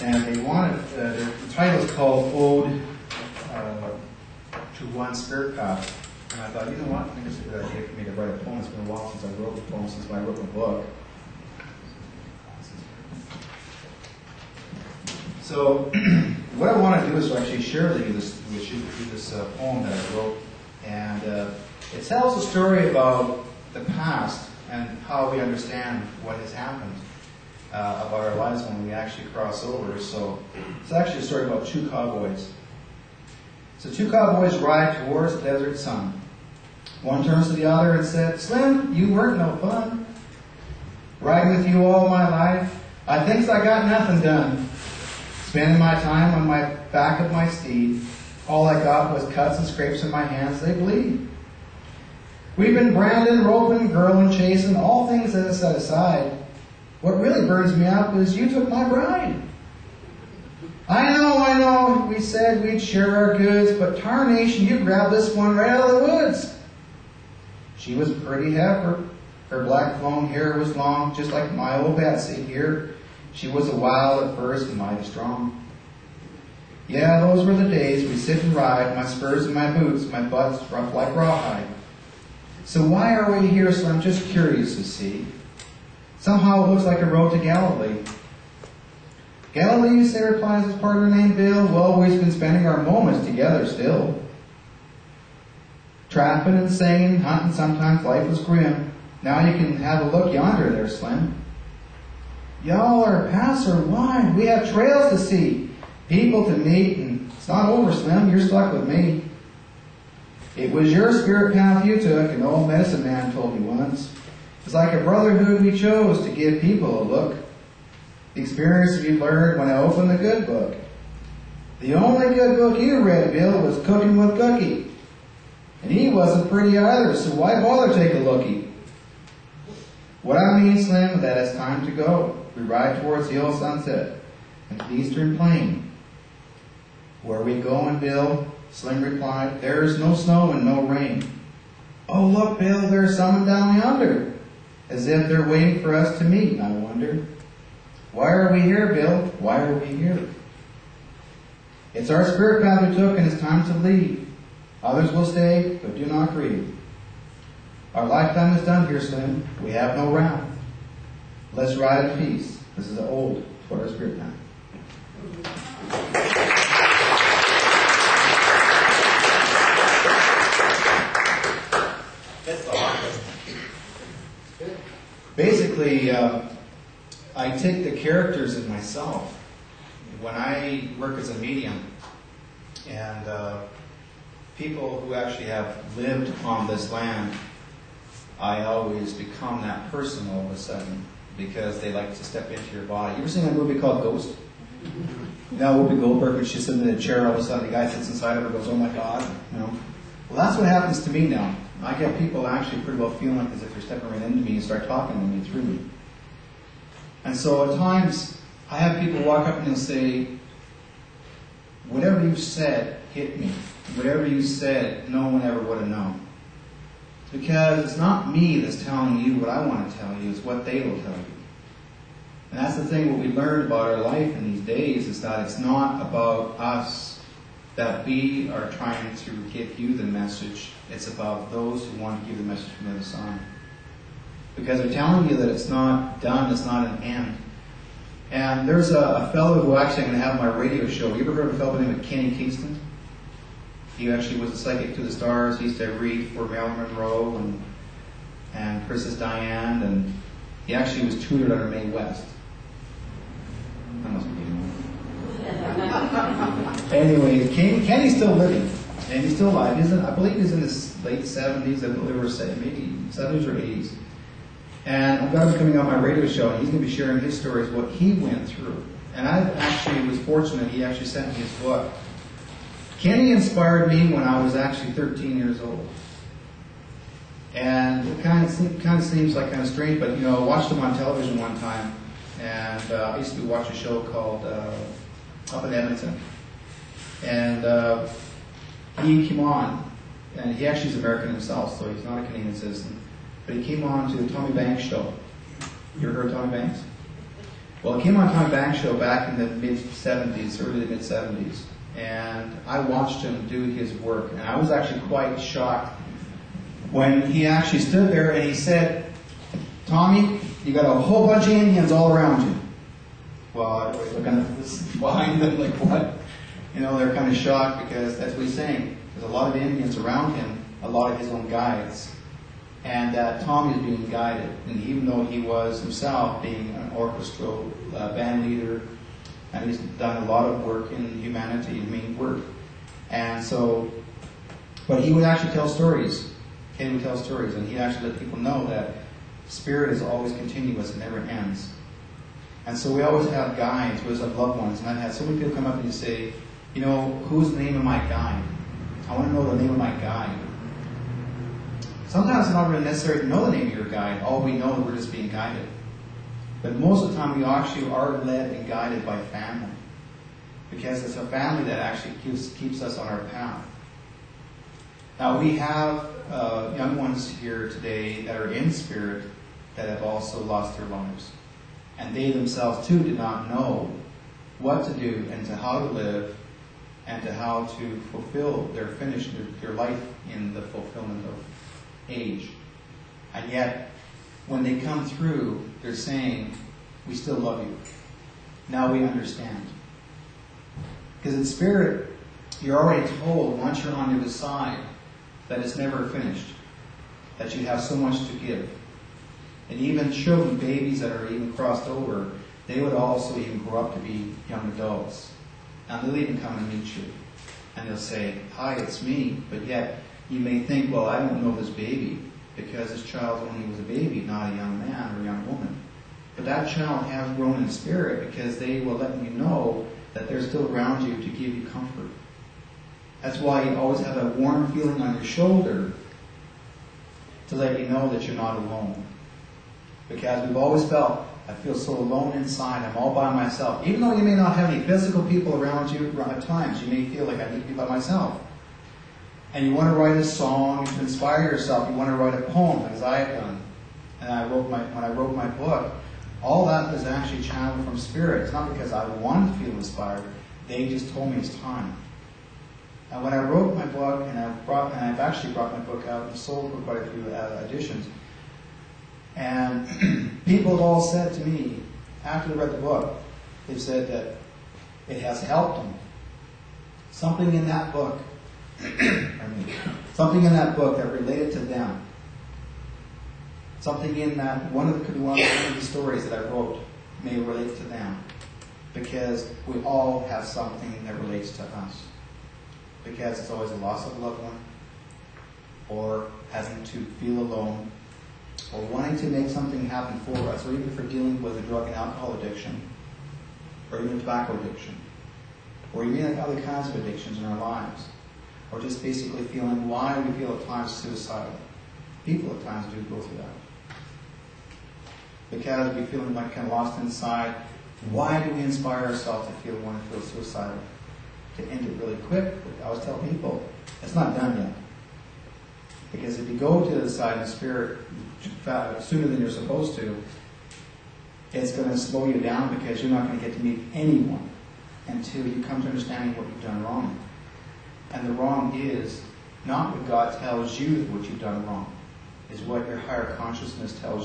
And they wanted, the title is called Ode to One Spirit Path. And I thought, you know what, I think it's a good idea for me to write a poem. It's been a while since I wrote a poem, since I wrote a book. So, what I want to do is to actually share with you this poem that I wrote. And it tells a story about the past and how we understand what has happened about our lives when we actually cross over. So, it's actually a story about two cowboys. So, two cowboys ride towards the desert sun. One turns to the other and said, "Slim, you weren't no fun. Riding with you all my life, I thinks I got nothing done. Spending my time on my back of my steed, all I got was cuts and scrapes in my hands, they bleed. We've been branding, roping, girling, chasing, all things that are set aside. What really burns me up is you took my bride. I know, we said we'd share our goods, but tarnation, you grabbed this one right out of the woods. She was a pretty heifer. Her black flowing hair was long, just like my old Betsy here. She was a wild at first and mighty strong. Yeah, those were the days we sit and ride, my spurs and my boots, my butts rough like rawhide. So why are we here? So I'm just curious to see. Somehow it looks like a road to Galilee. Galilee, you say, replies his partner named Bill. Well, we've been spending our moments together still. Trapping and singing, hunting, sometimes life was grim. Now you can have a look yonder there, Slim. Y'all are paths are wide. We have trails to see, people to meet, and it's not over, Slim. You're stuck with me. It was your spirit path you took, an old medicine man told me once. It's like a brotherhood we chose to give people a look. The experience we learned when I opened the good book. The only good book you read, Bill, was Cooking with Cookie. And he wasn't pretty either, so why bother take a lookie? What I mean, Slim, that it's time to go. We ride towards the old sunset and the eastern plain. Where are we going, Bill? Slim replied, there's no snow and no rain. Oh, look, Bill, there's someone down yonder. As if they're waiting for us to meet, I wonder. Why are we here, Bill? Why are we here? It's our spirit path we took and it's time to leave. Others will stay, but do not grieve. Our lifetime is done here, Slim. We have no wrath. Let's ride in peace. This is an ode for our spirit path. Basically, I take the characters in myself. When I work as a medium, and people who actually have lived on this land, I always become that person all of a sudden because they like to step into your body. You ever seen that movie called Ghost? Now Whoopi Goldberg, when she's sitting in a chair, all of a sudden the guy sits inside of her and goes, oh my God. You know? Well, that's what happens to me now. I get people actually pretty well feeling like as if they're stepping right into me and start talking to me through me. And so at times, I have people walk up and they'll say, whatever you said hit me. Whatever you said, no one ever would have known. Because it's not me that's telling you what I want to tell you, it's what they will tell you. And that's the thing, what we learned about our life in these days is that it's not about us, that we are trying to give you the message. It's about those who want to give the message from the other side. Because they're telling you that it's not done, it's not an end. And there's a fellow who actually I'm going to have on my radio show. You ever heard of a fellow named Kenny Kingston? He actually was a psychic to the stars. He used to read for Marilyn Monroe and Princess Diane, and he actually was tutored under Mae West. I must be kidding. Anyway, Kenny's still living, and he's still alive. I believe he's in his late 70s. I believe maybe 70s or 80s. And I'm going to be coming on my radio show, and he's going to be sharing his stories, what he went through. And I actually was fortunate. He actually sent me his book. Kenny inspired me when I was actually 13 years old. And it kind of seems like kind of strange, but I watched him on television one time, and I used to watch a show called Up in Edmonton. And he came on, and he actually is American himself, so he's not a Canadian citizen. But he came on to the Tommy Banks show. You ever heard of Tommy Banks? Well, it came on Tom Banks show back in the mid-70s, early to mid-70s. And I watched him do his work. And I was actually quite shocked when he actually stood there and he said, Tommy, you got a whole bunch of Indians all around you. Well, everybody's looking at this behind them like, what? You know, they're kind of shocked because that's what he's saying. There's a lot of Indians around him, a lot of his own guides. And that Tommy is being guided. And even though he was himself being an orchestral band leader, and he's done a lot of work in humanity, work. And so, but he would actually tell stories. Ken would tell stories, and he'd actually let people know that spirit is always continuous and never ends. And so we always have guides, we always have loved ones. And I've had so many people come up and say, you know, who's the name of my guide? I want to know the name of my guide. Sometimes it's not really necessary to know the name of your guide. All we know is we're just being guided. But most of the time we actually are led and guided by family. Because it's a family that actually keeps us on our path. Now we have young ones here today that are in spirit that have also lost their lives. And they themselves too did not know what to do and to how to live and to how to fulfill their life in the fulfillment of age. And yet, when they come through, they're saying, we still love you. Now we understand. Because in spirit, you're already told, once you're on the other side, that it's never finished. That you have so much to give. And even children, babies that are even crossed over, they would also even grow up to be young adults. And they'll even come and meet you. And they'll say, hi, it's me. But yet, you may think, well, I don't know this baby. Because this child only was a baby, not a young man or a young woman. But that child has grown in spirit because they will let you know that they're still around you to give you comfort. That's why you always have a warm feeling on your shoulder to let you know that you're not alone. Because we've always felt, I feel so alone inside, I'm all by myself. Even though you may not have any physical people around you at times, you may feel like I need to be by myself. And you want to write a song to inspire yourself. You want to write a poem, as I have done. And when I wrote my book, all that was actually channeled from spirit. It's not because I wanted to feel inspired. They just told me it's time. And when I wrote my book, and I've actually brought my book out and sold for quite a few editions, and people have all said to me, after they read the book, they've said that it has helped them. Something in that book, something in that book that related to them. Something in that, one of the stories that I wrote may relate to them. Because we all have something that relates to us. Because it's always a loss of a loved one, or having to feel alone, or wanting to make something happen for us, or even for dealing with a drug and alcohol addiction, or even tobacco addiction, or even like other kinds of addictions in our lives, or just basically feeling why we feel at times suicidal. People at times do go through that. Because we feel like kind of lost inside. Why do we inspire ourselves to want to feel suicidal? To end it really quick. I always tell people, it's not done yet. Because if you go to the side of spirit sooner than you're supposed to, it's going to slow you down because you're not going to get to meet anyone until you come to understanding what you've done wrong. And the wrong is not what God tells you what you've done wrong, is what your higher consciousness tells you.